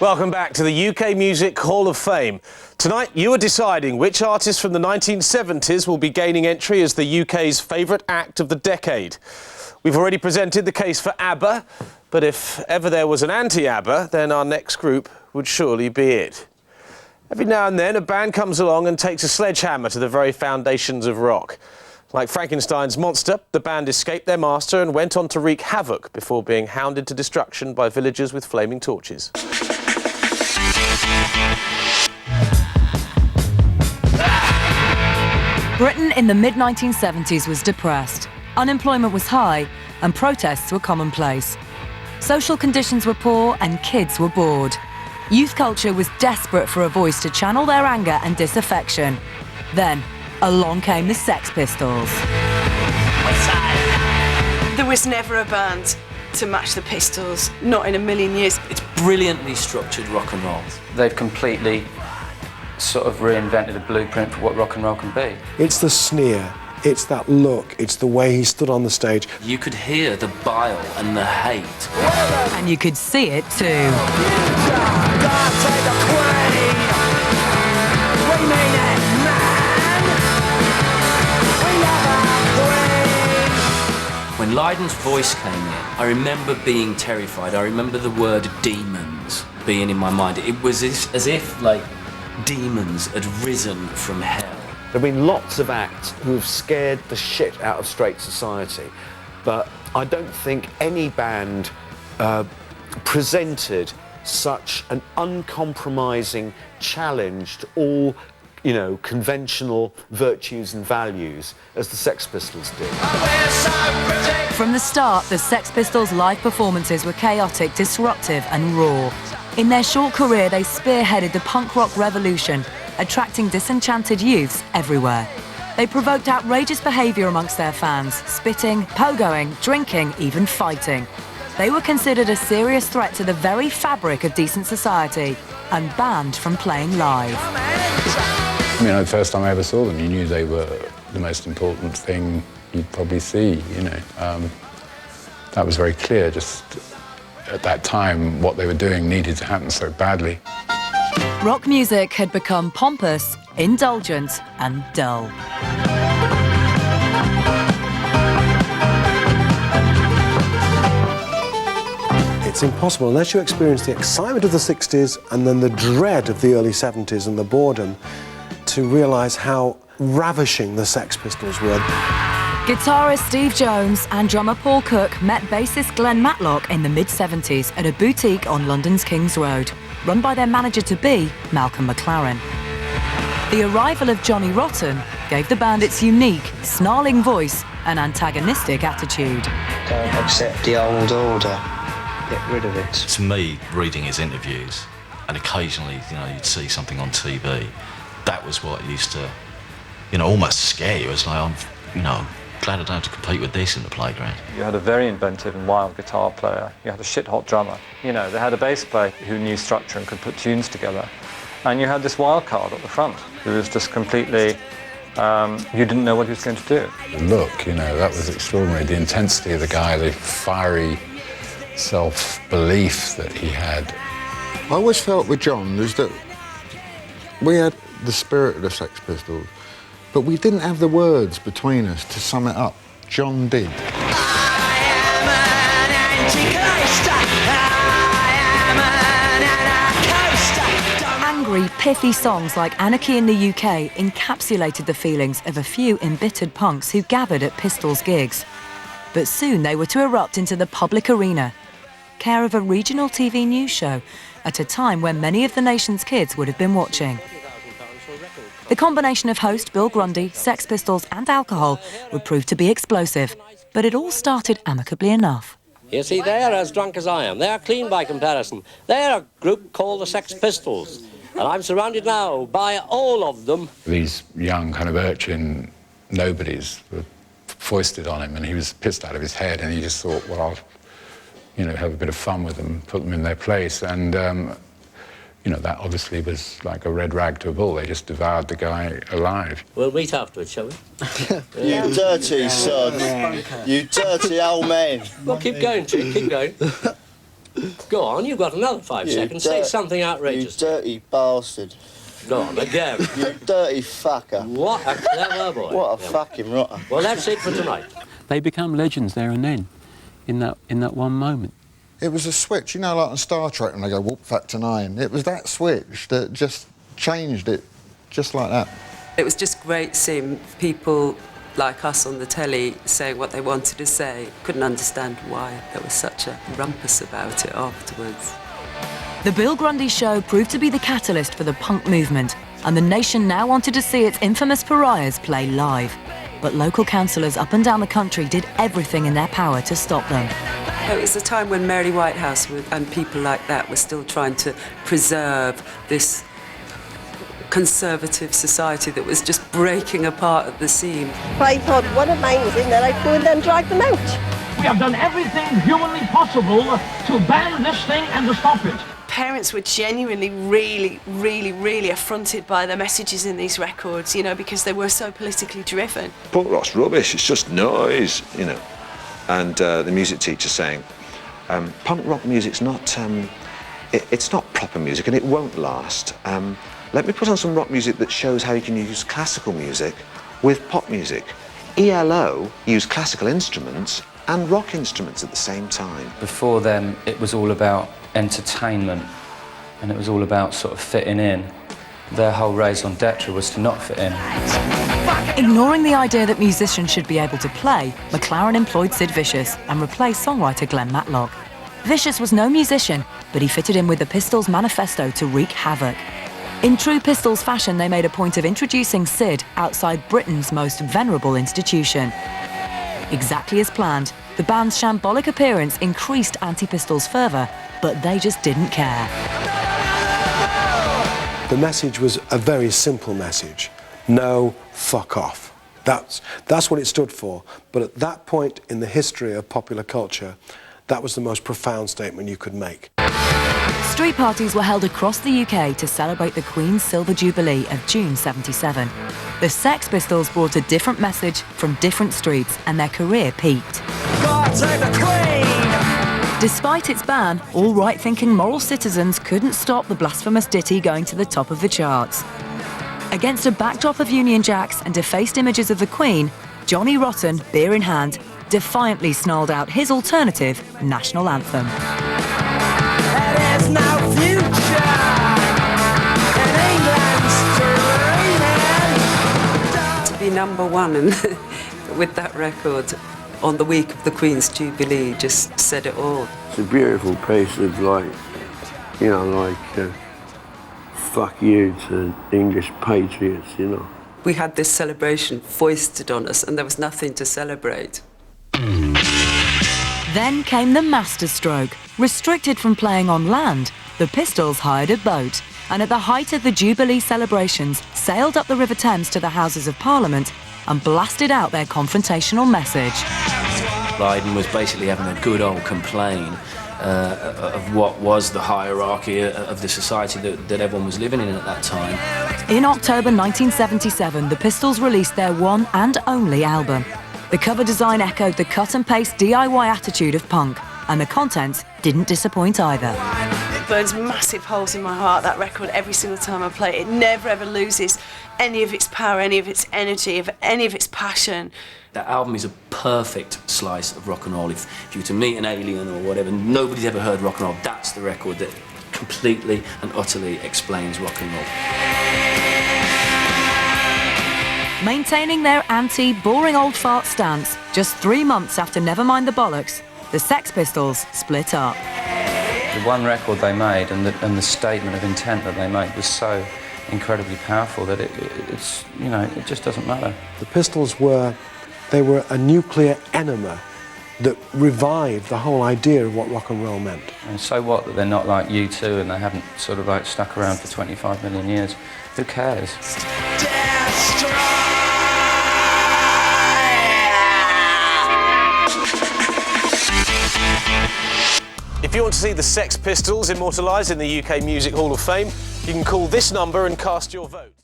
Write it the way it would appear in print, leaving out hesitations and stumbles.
Welcome back to the UK Music Hall of Fame. Tonight, you are deciding which artist from the 1970s will be gaining entry as the UK's favourite act of the decade. We've already presented the case for ABBA, but if ever there was an anti-ABBA, then our next group would surely be it. Every now and then, a band comes along and takes a sledgehammer to the very foundations of rock. Like Frankenstein's monster, the band escaped their master and went on to wreak havoc before being hounded to destruction by villagers with flaming torches. Britain in the mid-1970s was depressed. Unemployment was high and protests were commonplace. Social conditions were poor and kids were bored. Youth culture was desperate for a voice to channel their anger and disaffection. Then, along came the Sex Pistols. There was never a band to match the Pistols, not in a million years. It's brilliantly structured rock and roll. They've completely sort of reinvented a blueprint for what rock and roll can be. It's the sneer, it's that look, it's the way he stood on the stage. You could hear the bile and the hate. And you could see it too. When Lydon's voice came in, I remember being terrified. I remember the word demons being in my mind. It was as if, like, demons had risen from hell. There have been lots of acts who have scared the shit out of straight society, but I don't think any band presented such an uncompromising challenge to all, conventional virtues and values as the Sex Pistols did. From the start, the Sex Pistols' live performances were chaotic, disruptive and raw. In their short career, they spearheaded the punk rock revolution, attracting disenchanted youths everywhere. They provoked outrageous behaviour amongst their fans, spitting, pogoing, drinking, even fighting. They were considered a serious threat to the very fabric of decent society and banned from playing live. The first time I ever saw them, you knew they were the most important thing you'd probably see, That was very clear, just at that time, what they were doing needed to happen so badly. Rock music had become pompous, indulgent and dull. It's impossible, unless you experience the excitement of the 60s and then the dread of the early 70s and the boredom, to realise how ravishing the Sex Pistols were. Guitarist Steve Jones and drummer Paul Cook met bassist Glenn Matlock in the mid-70s at a boutique on London's King's Road, run by their manager-to-be, Malcolm McLaren. The arrival of Johnny Rotten gave the band its unique, snarling voice and antagonistic attitude. Don't accept the old order. Get rid of it. To me, reading his interviews, and occasionally, you'd see something on TV, that was what used to, almost scare you. It's like, I'm glad I don't have to compete with this in the playground. You had a very inventive and wild guitar player. You had a shit-hot drummer. They had a bass player who knew structure and could put tunes together. And you had this wild card at the front who was just completely, you didn't know what he was going to do. The look, that was extraordinary. The intensity of the guy, the fiery self-belief that he had. I always felt with John is that we had the spirit of the Sex Pistols, but we didn't have the words between us to sum it up. John did. I am an antichrist. I am an anarchist. Angry, pithy songs like Anarchy in the UK encapsulated the feelings of a few embittered punks who gathered at Pistols gigs. But soon they were to erupt into the public arena, care of a regional TV news show at a time when many of the nation's kids would have been watching. The combination of host Bill Grundy, Sex Pistols and alcohol would prove to be explosive, but it all started amicably enough. You see, they are as drunk as I am. They are clean by comparison. They are a group called the Sex Pistols, and I'm surrounded now by all of them. These young kind of urchin nobodies were foisted on him, and he was pissed out of his head, and he just thought, well, I'll, have a bit of fun with them, put them in their place, and that obviously was like a red rag to a bull. They just devoured the guy alive. We'll meet afterwards, shall we? You dirty sod. You dirty old man. Well, keep going, Chick, keep going. Go on, you've got another 5 seconds. Say something outrageous. You dirty bastard. Go on, again. You dirty fucker. What a clever boy. What a fucking rotter. Well, that's it for tonight. They become legends there and then, in that one moment. It was a switch, you know, like on Star Trek when they go warp factor 9. It was that switch that just changed it, just like that. It was just great seeing people like us on the telly saying what they wanted to say. Couldn't understand why there was such a rumpus about it afterwards. The Bill Grundy show proved to be the catalyst for the punk movement, and the nation now wanted to see its infamous pariahs play live. But local councillors up and down the country did everything in their power to stop them. It was a time when Mary Whitehouse and people like that were still trying to preserve this conservative society that was just breaking apart at the seams. I thought, what amazing that I'd go and then drag them out. We have done everything humanly possible to ban this thing and to stop it. Parents were genuinely really affronted by the messages in these records, you know, because they were so politically driven. Punk rock's rubbish, it's just noise, you know. And the music teacher saying, punk rock music's not, it's not proper music and it won't last. Let me put on some rock music that shows how you can use classical music with pop music. ELO used classical instruments and rock instruments at the same time. Before then, it was all about entertainment, and it was all about sort of fitting in. Their whole raison d'etre was to not fit in. Ignoring the idea that musicians should be able to play, McLaren employed Sid Vicious and replaced songwriter Glenn Matlock. Vicious was no musician, but he fitted in with the Pistols' manifesto to wreak havoc. In true Pistols fashion, they made a point of introducing Sid outside Britain's most venerable institution. Exactly as planned, the band's shambolic appearance increased anti-Pistols' fervour, but they just didn't care. The message was a very simple message. No, fuck off. That's what it stood for. But at that point in the history of popular culture, that was the most profound statement you could make. Street parties were held across the UK to celebrate the Queen's Silver Jubilee of June '77. The Sex Pistols brought a different message from different streets, and their career peaked. God save the Queen! Despite its ban, all right-thinking moral citizens couldn't stop the blasphemous ditty going to the top of the charts. Against a backdrop of Union Jacks and defaced images of the Queen, Johnny Rotten, beer in hand, defiantly snarled out his alternative national anthem. There is no future in England's dreaming. To be #1 with that record on the week of the Queen's Jubilee just said it all. It's a beautiful piece of, like, you know, like, fuck you to English patriots, you know. We had this celebration foisted on us and there was nothing to celebrate. Then came the masterstroke. Restricted from playing on land, the Pistols hired a boat, and at the height of the Jubilee celebrations, sailed up the River Thames to the Houses of Parliament and blasted out their confrontational message. Biden was basically having a good old complain of what was the hierarchy of the society that everyone was living in at that time. In October 1977, the Pistols released their one and only album. The cover design echoed the cut-and-paste DIY attitude of punk, and the contents didn't disappoint either. It burns massive holes in my heart, that record, every single time I play it. It never ever loses any of its power, any of its energy, any of its passion. That album is a perfect slice of rock and roll. If you were to meet an alien or whatever, nobody's ever heard rock and roll, that's the record that completely and utterly explains rock and roll. Maintaining their anti-boring old fart stance, just 3 months after Nevermind the Bollocks, the Sex Pistols split up. The one record they made and the statement of intent that they made was so incredibly powerful that it's, you know, it just doesn't matter. The Pistols were a nuclear enema that revived the whole idea of what rock and roll meant. And so what that they're not like U2 and they haven't sort of like stuck around for 25 million years? Who cares? If you want to see the Sex Pistols immortalised in the UK Music Hall of Fame, you can call this number and cast your vote.